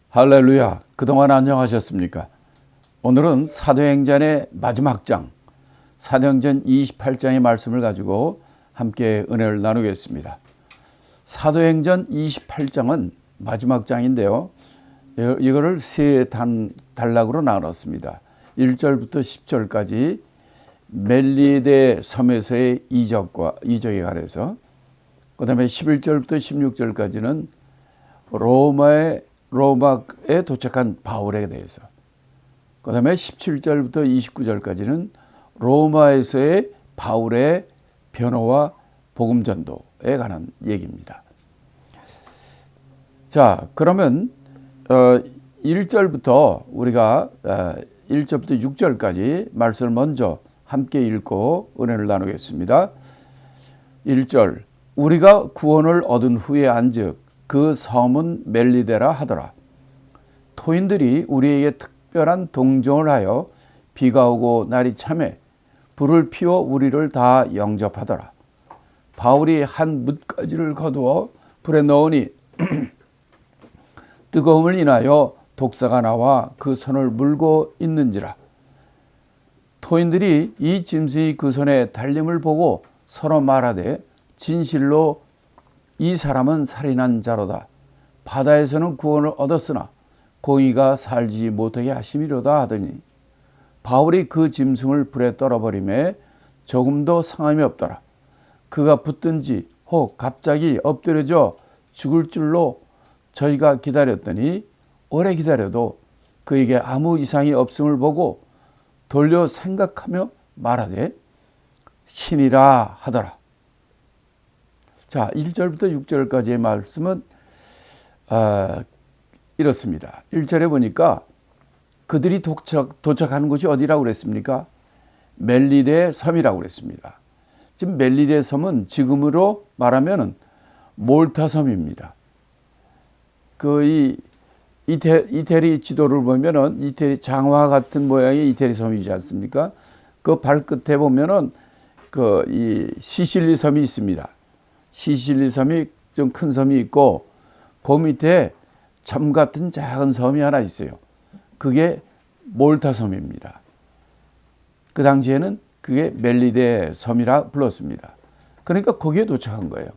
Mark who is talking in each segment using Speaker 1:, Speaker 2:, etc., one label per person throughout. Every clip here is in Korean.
Speaker 1: 할렐루야. 그동안 안녕하셨습니까? 오늘은 사도행전의 마지막 장, 사도행전 28장의 말씀을 가지고 함께 은혜를 나누겠습니다. 사도행전 28장은 마지막 장인데요. 이거를 세 단락으로 나눴습니다. 1절부터 10절까지 멜리데 섬에서의 이적에 관해서, 그 다음에 11절부터 16절까지는 로마에 도착한 바울에 대해서, 그 다음에 17절부터 29절까지는 로마에서의 바울의 변호와 복음 전도에 관한 얘기입니다. 자, 그러면 1절부터 우리가 1절부터 6절까지 말씀을 먼저 함께 읽고 은혜를 나누겠습니다. 1절, 우리가 구원을 얻은 후에 안즉 그 섬은 멜리데라 하더라. 토인들이 우리에게 특별한 동정을 하여 비가 오고 날이 참해 불을 피워 우리를 다 영접하더라. 바울이 한 뭇가지를 거두어 불에 넣으니 뜨거움을 인하여 독사가 나와 그 손을 물고 있는지라. 토인들이 이 짐승이 그 손에 달림을 보고 서로 말하되 진실로 이 사람은 살인한 자로다. 바다에서는 구원을 얻었으나 공의가 살지 못하게 하심이로다 하더니 바울이 그 짐승을 불에 떨어버리매 조금도 상함이 없더라. 그가 붙든지 혹 갑자기 엎드려져 죽을 줄로 저희가 기다렸더니 오래 기다려도 그에게 아무 이상이 없음을 보고 돌려 생각하며 말하되 신이라 하더라. 자, 1절부터 6절까지의 말씀은 이렇습니다. 1절에 보니까 그들이 도착하는 곳이 어디라고 그랬습니까? 멜리데 섬이라고 그랬습니다. 지금 멜리데 섬은 지금으로 말하면 몰타 섬입니다. 이태리 지도를 보면은 이태리 장화 같은 모양의 이태리 섬이지 않습니까? 그 발끝에 보면은 이 시실리 섬이 있습니다. 시실리 섬이 좀 큰 섬이 있고 그 밑에 점 같은 작은 섬이 하나 있어요. 그게 몰타 섬입니다. 그 당시에는 그게 멜리데 섬이라 불렀습니다. 그러니까 거기에 도착한 거예요.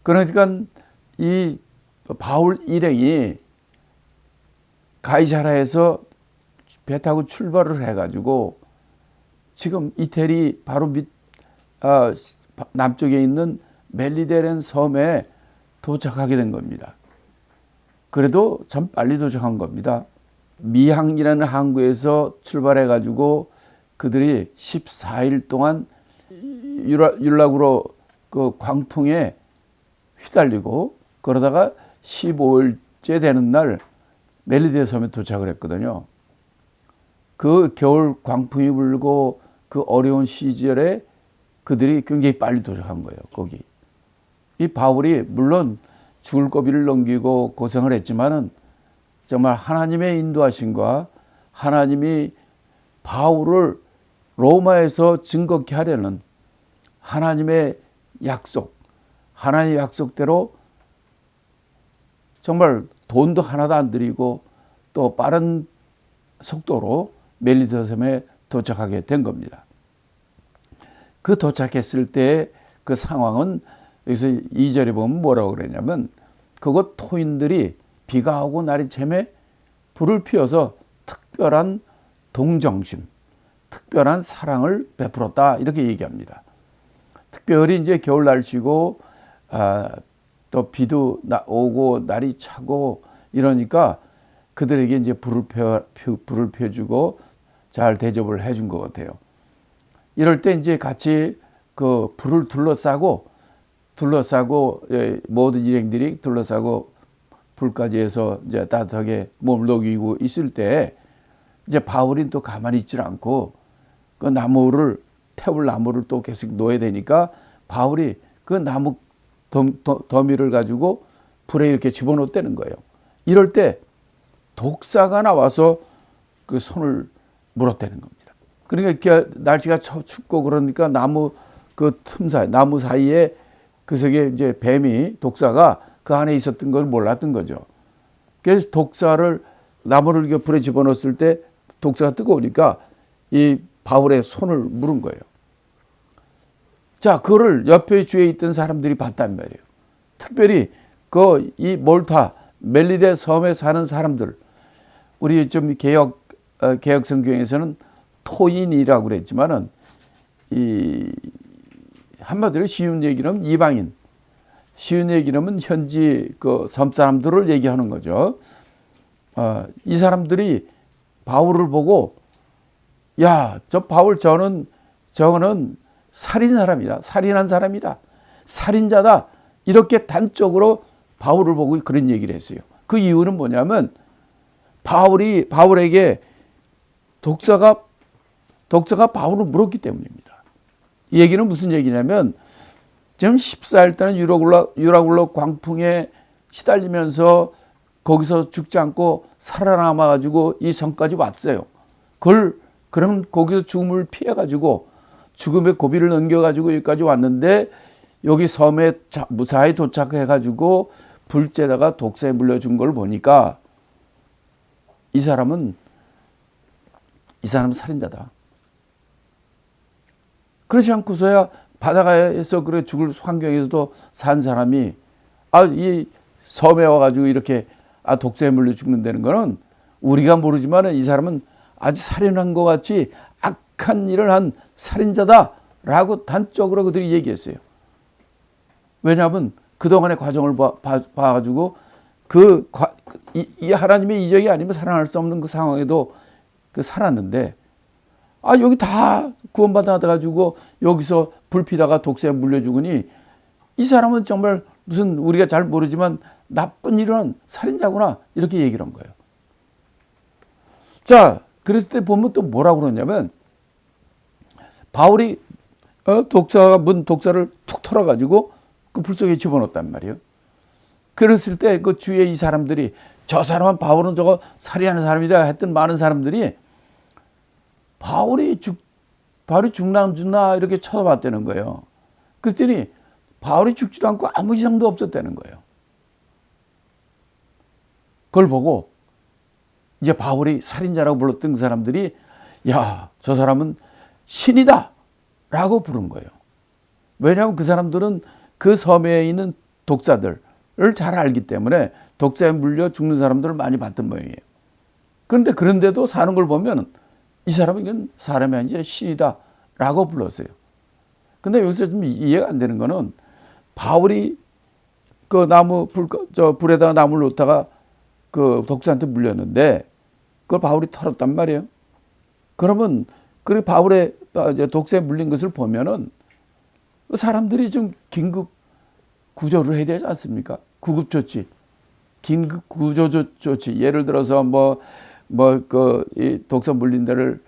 Speaker 1: 그러니까 이 바울 일행이 가이사라에서 배 타고 출발을 해가지고 지금 이태리 바로 남쪽에 있는 멜리데라는 섬에 도착하게 된 겁니다. 그래도 참 빨리 도착한 겁니다. 미항이라는 항구에서 출발해가지고 그들이 14일 동안 율락으로 그 광풍에 휘달리고 그러다가 15일째 되는 날 멜리데 섬에 도착을 했거든요. 그 겨울 광풍이 불고 그 어려운 시절에 그들이 굉장히 빨리 도착한 거예요. 거기. 이 바울이 물론 죽을 고비를 넘기고 고생을 했지만은 정말 하나님의 인도하심과 하나님이 바울을 로마에서 증거케 하려는 하나님의 약속대로 정말 돈도 하나도 안 들이고 또 빠른 속도로 멜리데 섬에 도착하게 된 겁니다. 그 도착했을 때 그 상황은 여기서 2절에 보면 뭐라고 그러냐면 그곳 토인들이 비가 오고 날이 참에 불을 피워서 특별한 동정심, 특별한 사랑을 베풀었다 이렇게 얘기합니다. 특별히 이제 겨울 날씨고 또 비도 오고 날이 차고 이러니까 그들에게 이제 불을 펴주고 잘 대접을 해준 것 같아요. 이럴 때 이제 같이 그 불을 둘러싸고 모든 일행들이 둘러싸고 불까지 해서 이제 따뜻하게 몸을 녹이고 있을 때 이제 바울이 또 가만히 있질 않고 그 태울 나무를 또 계속 놓아야 되니까 바울이 그 나무 더미를 가지고 불에 이렇게 집어넣었다는 거예요. 이럴 때 독사가 나와서 그 손을 물었다는 겁니다. 그러니까 날씨가 춥고 그러니까 나무 사이에 그 속에 이제 독사가 그 안에 있었던 걸 몰랐던 거죠. 그래서 독사를 나무를 이렇게 불에 집어넣었을 때 독사가 뜨거우니까 이 바울의 손을 물은 거예요. 자, 그거를 옆에 주위에 있던 사람들이 봤단 말이에요. 특별히 이 몰타 멜리데 섬에 사는 사람들, 우리 좀 개혁 성경에서는 토인이라고 그랬지만은 이 한마디로 쉬운 얘기는 이방인, 쉬운 얘기는 현지 그 섬 사람들을 얘기하는 거죠. 이 사람들이 바울을 보고 야, 저 바울 저거는 살인 사람이다. 살인한 사람이다. 살인자다. 이렇게 단적으로 바울을 보고 그런 얘기를 했어요. 그 이유는 뭐냐면 바울에게 독사가 바울을 물었기 때문입니다. 이 얘기는 무슨 얘기냐면 지금 14일 때는 유라굴로 광풍에 시달리면서 거기서 죽지 않고 살아남아가지고 이 성까지 왔어요. 그럼 거기서 죽음을 피해가지고 죽음의 고비를 넘겨가지고 여기까지 왔는데 여기 섬에 무사히 도착해가지고 불째다가 독사에 물려준 걸 보니까 이 사람은 살인자다. 그렇지 않고서야 바닷가에서 그래 죽을 환경에서도 산 사람이 이 섬에 와가지고 이렇게 독사에 물려 죽는다는 거는 우리가 모르지만 이 사람은 아주 살인한 것 같이 악한 일을 한 살인자다라고 단적으로 그들이 얘기했어요. 왜냐하면 그동안의 과정을 봐가지고 이 하나님의 이적이 아니면 살아날 수 없는 그 상황에도 살았는데 여기 다 구원받아가지고 여기서 불피다가 독사에 물려 죽으니 이 사람은 정말 무슨 우리가 잘 모르지만 나쁜 일을 한 살인자구나 이렇게 얘기를 한 거예요. 자, 그랬을 때 보면 또 뭐라고 그러냐면 바울이 독사를 툭 털어가지고 그 불 속에 집어넣었단 말이에요. 그랬을 때 그 주위에 이 사람들이 저 사람은 바울은 저거 살인하는 사람이다 했던 많은 사람들이 바울이 죽나 안 죽나 이렇게 쳐다봤다는 거예요. 그랬더니 바울이 죽지도 않고 아무 이상도 없었다는 거예요. 그걸 보고 이제 바울이 살인자라고 불렀던 그 사람들이 야, 저 사람은 신이다 라고 부른 거예요. 왜냐하면 그 사람들은 그 섬에 있는 독사들을 잘 알기 때문에 독사에 물려 죽는 사람들을 많이 봤던 모양이에요. 그런데도 사는 걸 보면 이 사람은 이건 사람이 아니라 신이다 라고 불렀어요. 근데 여기서 좀 이해가 안 되는 거는 바울이 그 불에다가 나무를 놓다가 그 독사한테 물렸는데 그걸 바울이 털었단 말이에요. 그러면 그 바울의 독사에 물린 것을 보면은 사람들이 좀 긴급 구조를 해야 되지 않습니까? 구급조치, 긴급 구조조치. 예를 들어서 이 독사 물린 데를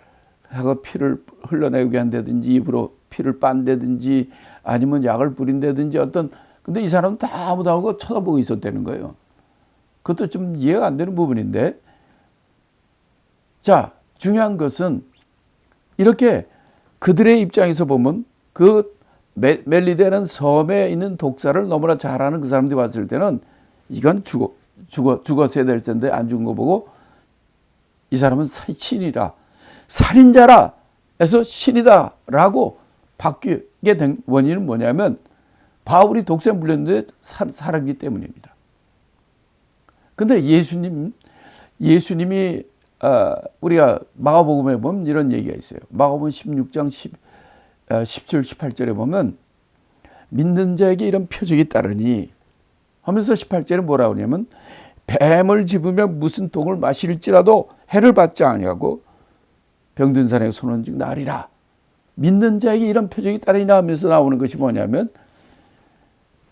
Speaker 1: 하고 피를 흘러내게 한다든지 입으로 피를 빤다든지 아니면 약을 뿌린다든지 근데 이 사람은 다 아무도 안 하고 쳐다보고 있었다는 거예요. 그것도 좀 이해가 안 되는 부분인데, 자, 중요한 것은 이렇게 그들의 입장에서 보면 그 멜리데는 섬에 있는 독사를 너무나 잘 아는 그 사람들이 봤을 때는 이건 죽었어야 될 텐데 안 죽은 거 보고 이 사람은 신이라, 살인자라 해서 신이다라고 바뀌게 된 원인은 뭐냐면 바울이 독사에 물렸는데 살았기 때문입니다. 근데 예수님이 우리가 마가복음에 보면 이런 얘기가 있어요. 마가복음 16장 17, 18절에 보면 믿는 자에게 이런 표적이 따르니 하면서 18절에 뭐라고 하냐면 뱀을 집으며 무슨 독을 마실지라도 해를 받지 아니하고 병든 사람의 손은 즉 나으리라. 믿는 자에게 이런 표적이 따르니라 하면서 나오는 것이 뭐냐면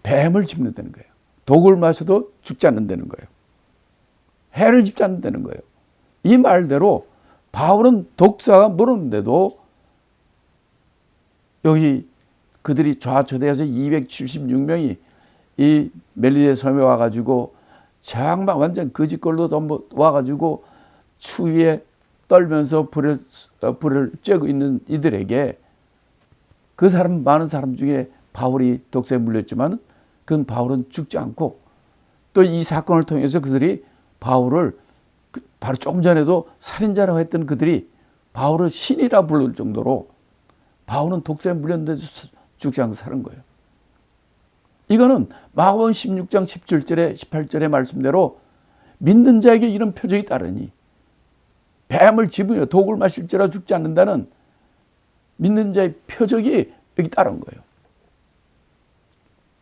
Speaker 1: 뱀을 집는다는 거예요. 독을 마셔도 죽지 않는다는 거예요. 해를 집지 않는다는 거예요. 이 말대로 바울은 독사가 물었는데도 여기 그들이 좌초대에서 276명이 이 멜리데 섬에 와가지고 정말 완전 거짓걸로 와가지고 추위에 떨면서 불을 쬐고 있는 이들에게 그 사람 많은 사람 중에 바울이 독사에 물렸지만 그건 바울은 죽지 않고 또 이 사건을 통해서 그들이 바울을 바로 조금 전에도 살인자라고 했던 그들이 바울을 신이라 부를 정도로 바울은 독사에 물렸는데도 죽지 않고 사는 거예요. 이거는 마가복음 16장 17절에 18절의 말씀대로 믿는 자에게 이런 표적이 따르니 뱀을 집으며 독을 마실지라 죽지 않는다는 믿는 자의 표적이 여기 따른 거예요.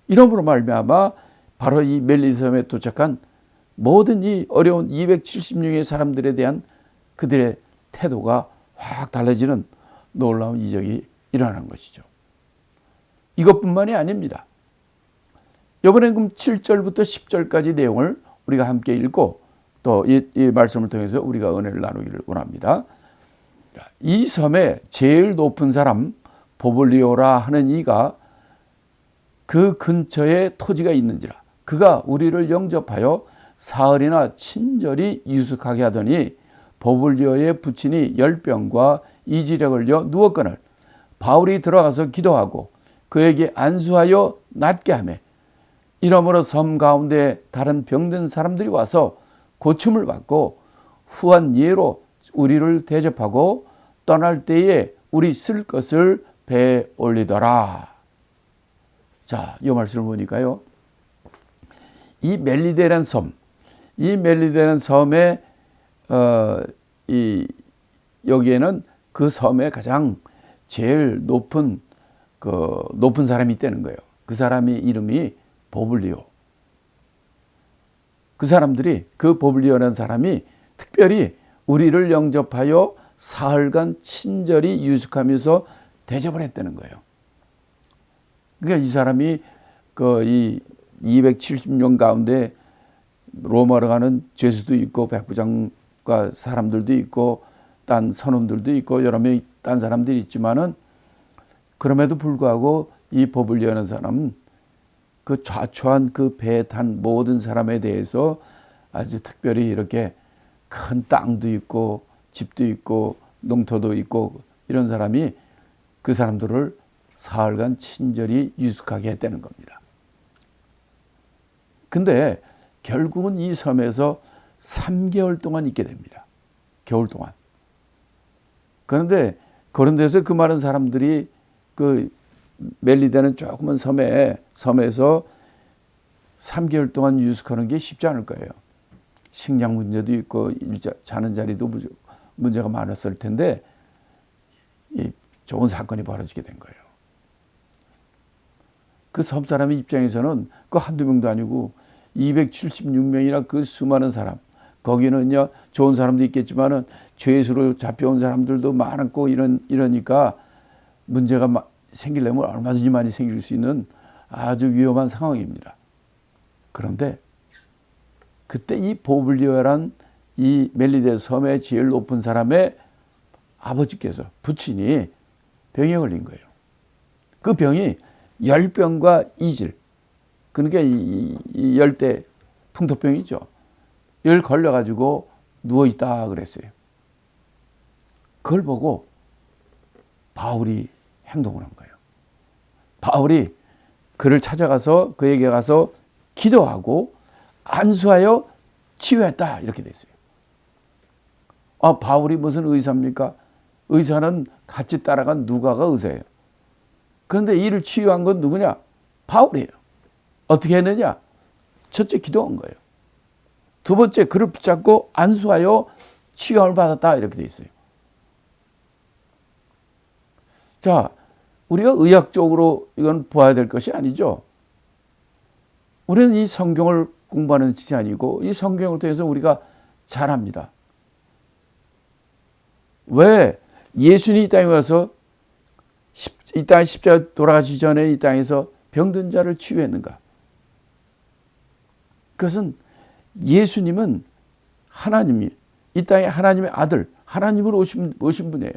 Speaker 1: 이러므로 말미암아 바로 이 멜리섬에 도착한 모든 이 어려운 270명의 사람들에 대한 그들의 태도가 확 달라지는 놀라운 이적이 일어난 것이죠. 이것뿐만이 아닙니다. 이번엔 그럼 7절부터 10절까지 내용을 우리가 함께 읽고 또 이 말씀을 통해서 우리가 은혜를 나누기를 원합니다. 이 섬의 제일 높은 사람 보블리오라 하는 이가 그 근처에 토지가 있는지라 그가 우리를 영접하여 사흘이나 친절히 유숙하게 하더니 보블리오의 부친이 열병과 이질에 걸려 누웠거늘 바울이 들어가서 기도하고 그에게 안수하여 낫게 하며 이러므로 섬 가운데 다른 병든 사람들이 와서 고침을 받고 후한 예로 우리를 대접하고 떠날 때에 우리 쓸 것을 배에 올리더라. 자, 이 말씀을 보니까요. 이 멜리데라는 섬, 이 멜리데라는 섬에 여기에는 그 섬에 가장 제일 높은 사람이 있다는 거예요. 그 사람이 이름이 보블리오. 그 사람들이 그 보블리오라는 사람이 특별히 우리를 영접하여 사흘간 친절히 유숙하면서 대접을 했다는 거예요. 그러니까 이 사람이 이 270년 가운데 로마로 가는 죄수도 있고 백부장과 사람들도 있고 딴 선원들도 있고 여러 명의 딴 사람들이 있지만은 그럼에도 불구하고 이 보블리오라는 사람은 그 좌초한 그 배에 탄 모든 사람에 대해서 아주 특별히 이렇게 큰 땅도 있고 집도 있고 농토도 있고 이런 사람이 그 사람들을 사흘간 친절히 유숙하게 했다는 겁니다. 근데 결국은 이 섬에서 3개월 동안 있게 됩니다. 겨울 동안. 그런데 그런 데서 그 많은 사람들이 그 멜리데는 조그만 섬에서 3개월 동안 유숙하는 게 쉽지 않을 거예요. 식량 문제도 있고 자는 자리도 문제가 많았을 텐데 좋은 사건이 벌어지게 된 거예요. 그 섬 사람의 입장에서는 그 한두 명도 아니고 276명이나 그 수많은 사람, 거기는요 좋은 사람도 있겠지만은 죄수로 잡혀온 사람들도 많고 이러니까 문제가 생기려면 얼마든지 많이 생길 수 있는 아주 위험한 상황입니다. 그런데 그때 이 보블리오란 이 멜리데 섬의 제일 높은 사람의 아버지께서 부친이 병에 걸린 거예요. 그 병이 열병과 이질, 그러니까 이 열대 풍토병이죠. 열 걸려가지고 누워있다 그랬어요. 그걸 보고 바울이 행동을 한 거예요. 바울이 그를 찾아가서 그에게 가서 기도하고 안수하여 치유했다 이렇게 돼 있어요. 바울이 무슨 의사입니까? 의사는 같이 따라간 누가가 의사예요. 그런데 이를 치유한 건 누구냐? 바울이에요. 어떻게 했느냐? 첫째 기도한 거예요. 두 번째 그를 붙잡고 안수하여 치유함을 받았다 이렇게 돼 있어요. 자, 우리가 의학적으로 이건 봐야 될 것이 아니죠. 우리는 이 성경을 공부하는 것이 아니고 이 성경을 통해서 우리가 잘합니다. 왜 예수님이 이 땅에 와서 이 땅에 십자가 돌아가시기 전에 이 땅에서 병든 자를 치유했는가? 그것은 예수님은 하나님이 이 땅에 하나님의 아들, 하나님으로 오신 분이에요.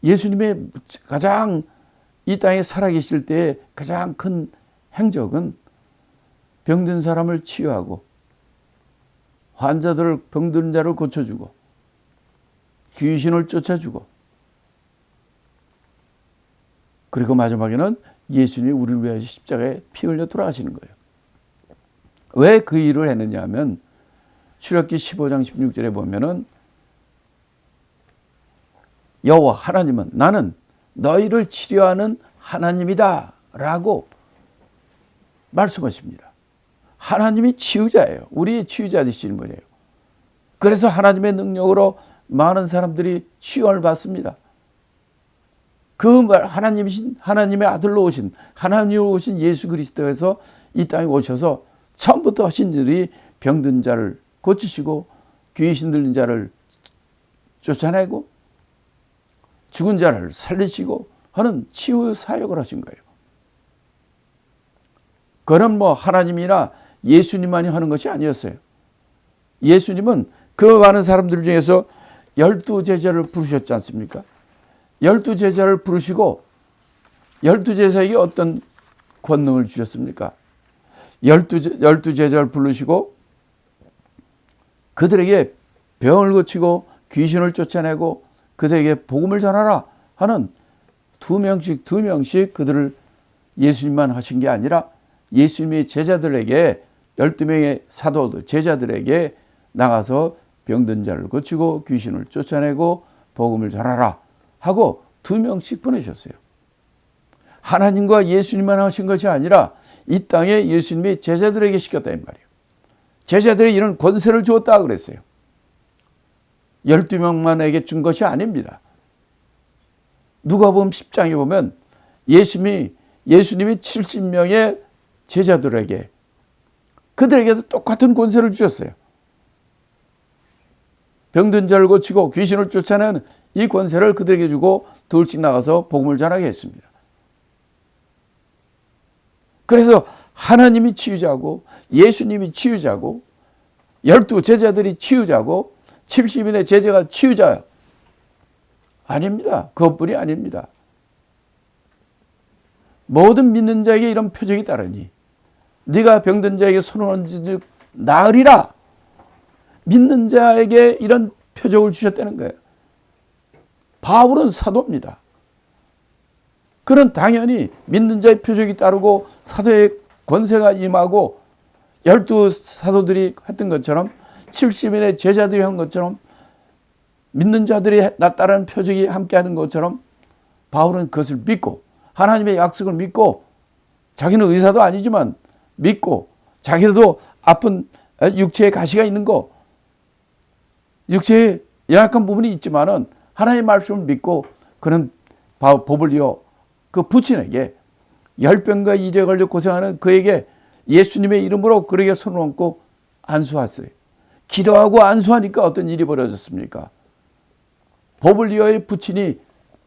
Speaker 1: 예수님의 가장 이 땅에 살아계실 때의 가장 큰 행적은 병든 사람을 치유하고 환자들을 병든 자를 고쳐주고 귀신을 쫓아주고 그리고 마지막에는 예수님이 우리를 위하여 십자가에 피 흘려 돌아가시는 거예요. 왜 그 일을 했느냐 하면 출애굽기 15장 16절에 보면은 여호와 하나님은 나는 너희를 치료하는 하나님이다 라고 말씀하십니다. 하나님이 치유자예요. 우리의 치유자 되시는 분이에요. 그래서 하나님의 능력으로 많은 사람들이 치유를 받습니다. 그 하나님이신 하나님의 아들로 오신 하나님으로 오신 예수 그리스도에서 이 땅에 오셔서 처음부터 하신 일이 병든 자를 고치시고 귀신 들린 자를 쫓아내고 죽은 자를 살리시고 하는 치유 사역을 하신 거예요. 그건 뭐 하나님이나 예수님만이 하는 것이 아니었어요. 예수님은 그 많은 사람들 중에서 12제자를 부르셨지 않습니까? 12제자를 부르시고 12제자에게 어떤 권능을 주셨습니까? 12제자를 부르시고 그들에게 병을 고치고 귀신을 쫓아내고 그들에게 복음을 전하라 하는 두 명씩 그들을 예수님만 하신 게 아니라 예수님의 제자들에게 12명의 사도들 제자들에게 나가서 병든 자를 고치고 귀신을 쫓아내고 복음을 전하라 하고 2명씩 보내셨어요. 하나님과 예수님만 하신 것이 아니라 이 땅에 예수님이 제자들에게 시켰다 이 말이에요. 제자들이 이런 권세를 주었다 그랬어요. 12명만에게 준 것이 아닙니다. 누가복음 10장에 보면 예수님이 70명의 제자들에게 그들에게도 똑같은 권세를 주셨어요. 병든 자를 고치고 귀신을 쫓아내는 이 권세를 그들에게 주고 둘씩 나가서 복음을 전하게 했습니다. 그래서 하나님이 치유자고 예수님이 치유자고 12제자들이 치유자고 70인의 제자가 치유자예요. 아닙니다. 그것뿐이 아닙니다. 모든 믿는 자에게 이런 표적이 따르니 네가 병든 자에게 손을 얹은즉 나으리라. 믿는 자에게 이런 표적을 주셨다는 거예요. 바울은 사도입니다. 그는 당연히 믿는 자의 표적이 따르고 사도의 권세가 임하고 12사도들이 했던 것처럼 70인의 제자들이 한 것처럼 믿는 자들이 따르는 표적이 함께하는 것처럼 바울은 그것을 믿고 하나님의 약속을 믿고 자기는 의사도 아니지만 믿고 자기도 아픈 육체에 가시가 있는 거 육체에 연약한 부분이 있지만은 하나님의 말씀을 믿고 그는 보블리오 그 부친에게 열병과 이제 걸려 고생하는 그에게 예수님의 이름으로 그에게 손을 얹고 안수했어요. 기도하고 안수하니까 어떤 일이 벌어졌습니까? 보블리오의 부친이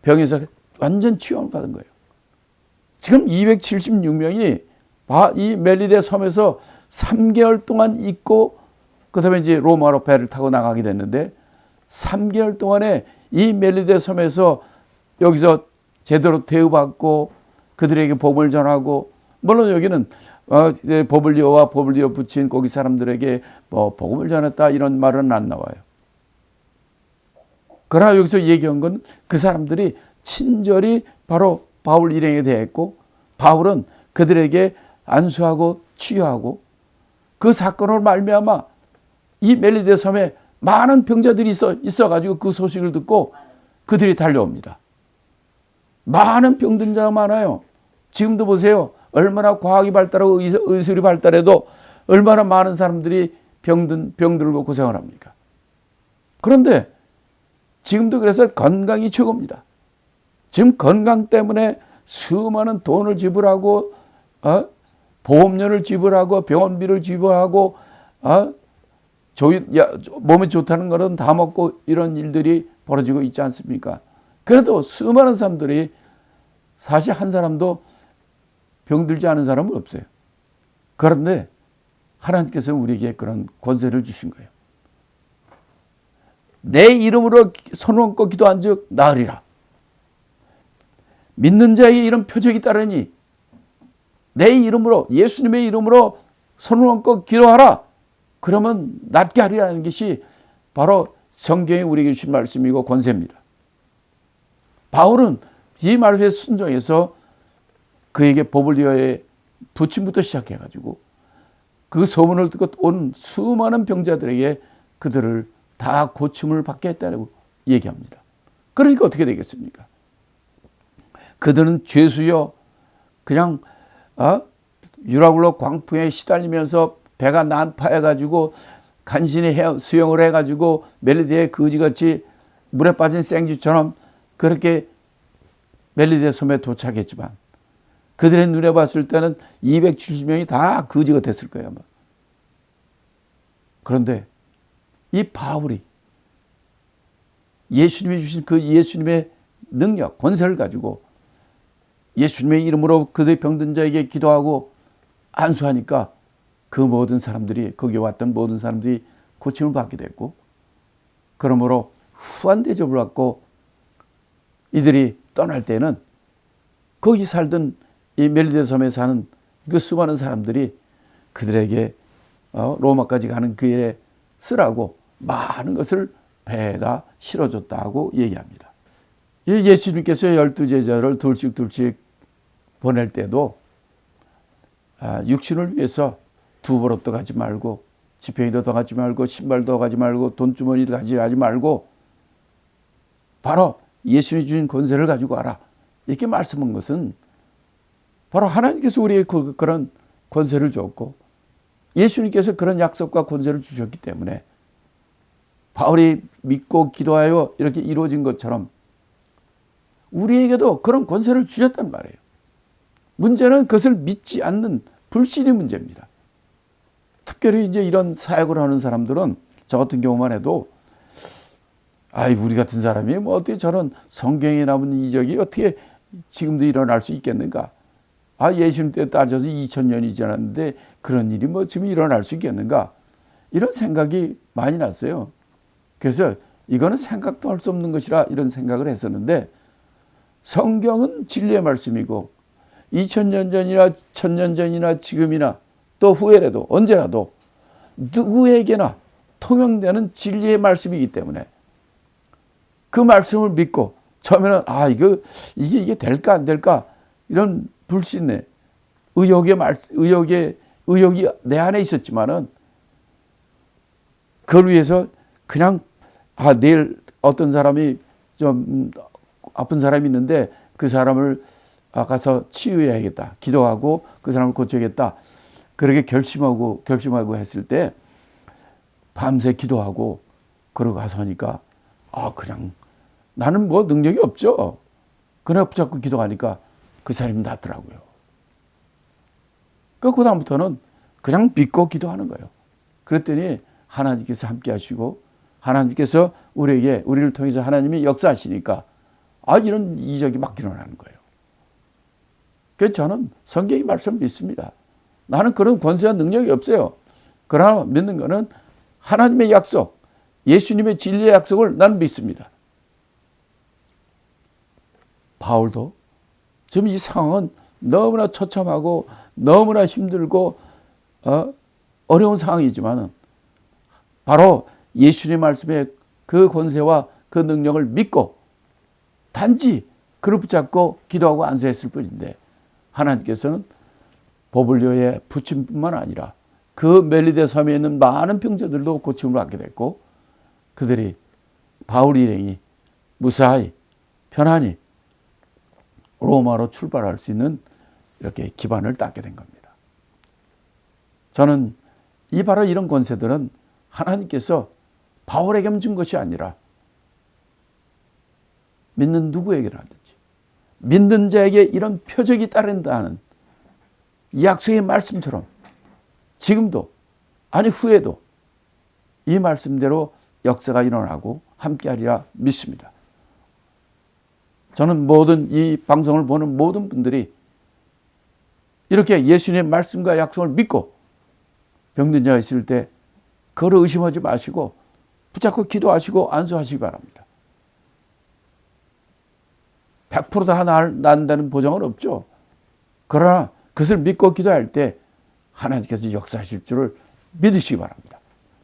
Speaker 1: 병에서 완전 치유를 받은 거예요. 지금 276명이 이 멜리데 섬에서 3개월 동안 있고 그 다음에 이제 로마로 배를 타고 나가게 됐는데 3개월 동안에 이 멜리데 섬에서 여기서 제대로 대우받고 그들에게 복음을 전하고 물론 여기는 보블리오와 보블리오 부친 거기 사람들에게 뭐 복음을 전했다 이런 말은 안 나와요. 그러나 여기서 얘기한 건 그 사람들이 친절히 바로 바울 일행에 대했고 바울은 그들에게 안수하고 치유하고 그 사건으로 말미암아 이 멜리데 섬에 많은 병자들이 있어가지고 그 소식을 듣고 그들이 달려옵니다. 많은 병든 자가 많아요. 지금도 보세요. 얼마나 과학이 발달하고 의술이 발달해도 얼마나 많은 사람들이 병들고 고생을 합니까? 그런데 지금도 그래서 건강이 최고입니다. 지금 건강 때문에 수많은 돈을 지불하고 보험료를 지불하고 병원비를 지불하고 몸에 좋다는 거는 다 먹고 이런 일들이 벌어지고 있지 않습니까? 그래도 수많은 사람들이 사실 한 사람도 병들지 않은 사람은 없어요. 그런데 하나님께서는 우리에게 그런 권세를 주신 거예요. 내 이름으로 손을 얹고 기도한 즉 나으리라. 믿는 자에게 이런 표적이 따르니 내 이름으로 예수님의 이름으로 손을 얹고 기도하라. 그러면 낫게 하리라는 것이 바로 성경에 우리에게 주신 말씀이고 권세입니다. 바울은 이 말씀에 순종해서 그에게 보블리오의 부친부터 시작해가지고 그 소문을 듣고 온 수많은 병자들에게 그들을 다 고침을 받게 했다고 얘기합니다. 그러니까 어떻게 되겠습니까? 그들은 죄수여 그냥 유라굴로 광풍에 시달리면서 배가 난파해가지고 간신히 수영을 해가지고 멜리데의 거지같이 물에 빠진 생쥐처럼 그렇게 멜리데 섬에 도착했지만 그들의 눈에 봤을 때는 270명이 다 거지가 됐을 거예요. 아마. 그런데 이 바울이 예수님이 주신 그 예수님의 능력, 권세를 가지고 예수님의 이름으로 그들의 병든 자에게 기도하고 안수하니까 그 모든 사람들이, 거기 왔던 모든 사람들이 고침을 받게 됐고, 그러므로 후한 대접을 받고 이들이 떠날 때는 거기 살던 이 멜리데 섬에 사는 그 수많은 사람들이 그들에게 로마까지 가는 그 일에 쓰라고 많은 것을 배에다 실어줬다고 얘기합니다. 이 예수님께서 12제자를 둘씩 보낼 때도 육신을 위해서 두벌업도 가지 말고 지팡이도 가지 말고 신발도 가지 말고 돈주머니도 가지 말고 바로 예수님이 주신 권세를 가지고 와라. 이렇게 말씀한 것은 바로 하나님께서 우리에게 그런 권세를 줬고 예수님께서 그런 약속과 권세를 주셨기 때문에 바울이 믿고 기도하여 이렇게 이루어진 것처럼 우리에게도 그런 권세를 주셨단 말이에요. 문제는 그것을 믿지 않는 불신의 문제입니다. 특별히 이제 이런 사역을 하는 사람들은 저 같은 경우만 해도 우리 같은 사람이 뭐 어떻게 저런 성경에 나온 이적이 어떻게 지금도 일어날 수 있겠는가? 예수님 때 따져서 2000년이 지났는데 그런 일이 뭐 지금 일어날 수 있겠는가? 이런 생각이 많이 났어요. 그래서 이거는 생각도 할 수 없는 것이라 이런 생각을 했었는데 성경은 진리의 말씀이고 2000년 전이나 1000년 전이나 지금이나 또 후에라도 언제라도 누구에게나 통용되는 진리의 말씀이기 때문에 그 말씀을 믿고 처음에는 이게 될까 안 될까 이런 불신의 의혹이 내 안에 있었지만은 그걸 위해서 그냥 내일 어떤 사람이 좀 아픈 사람이 있는데 그 사람을 가서 치유해야겠다. 기도하고 그 사람을 고쳐야겠다. 그렇게 결심하고 했을 때 밤새 기도하고 그러고 가서 하니까 그냥 나는 뭐 능력이 없죠. 그러나 붙잡고 기도하니까 그 사람이 낫더라고요. 그 다음부터는 그냥 믿고 기도하는 거예요. 그랬더니 하나님께서 함께 하시고 하나님께서 우리를 통해서 하나님이 역사하시니까 이런 이적이 막 일어나는 거예요. 그래서 저는 성경의 말씀을 믿습니다. 나는 그런 권세와 능력이 없어요. 그러나 믿는 것은 하나님의 약속, 예수님의 진리의 약속을 나는 믿습니다. 바울도 지금 이 상황은 너무나 처참하고 너무나 힘들고 어려운 상황이지만 바로 예수님의 말씀의 그 권세와 그 능력을 믿고 단지 그를 붙잡고 기도하고 안수했을 뿐인데 하나님께서는 보블리오의 부침뿐만 아니라 그 멜리데 섬에 있는 많은 병자들도 고침을 받게 됐고 그들이 바울 일행이 무사히 편안히 로마로 출발할 수 있는 이렇게 기반을 닦게 된 겁니다. 저는 바로 이런 권세들은 하나님께서 바울에게만 준 것이 아니라 믿는 누구에게라든지 믿는 자에게 이런 표적이 따른다는 약속의 말씀처럼 지금도 후에도 이 말씀대로 역사가 일어나고 함께하리라 믿습니다. 저는 이 방송을 보는 모든 분들이 이렇게 예수님의 말씀과 약속을 믿고 병든 자가 있을 때 그를 의심하지 마시고 붙잡고 기도하시고 안수하시기 바랍니다. 100% 다 난다는 보장은 없죠. 그러나 그것을 믿고 기도할 때 하나님께서 역사하실 줄을 믿으시기 바랍니다.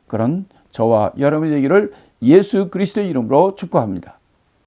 Speaker 1: 그런 저와 여러분이 되기를 예수 그리스도의 이름으로 축복합니다.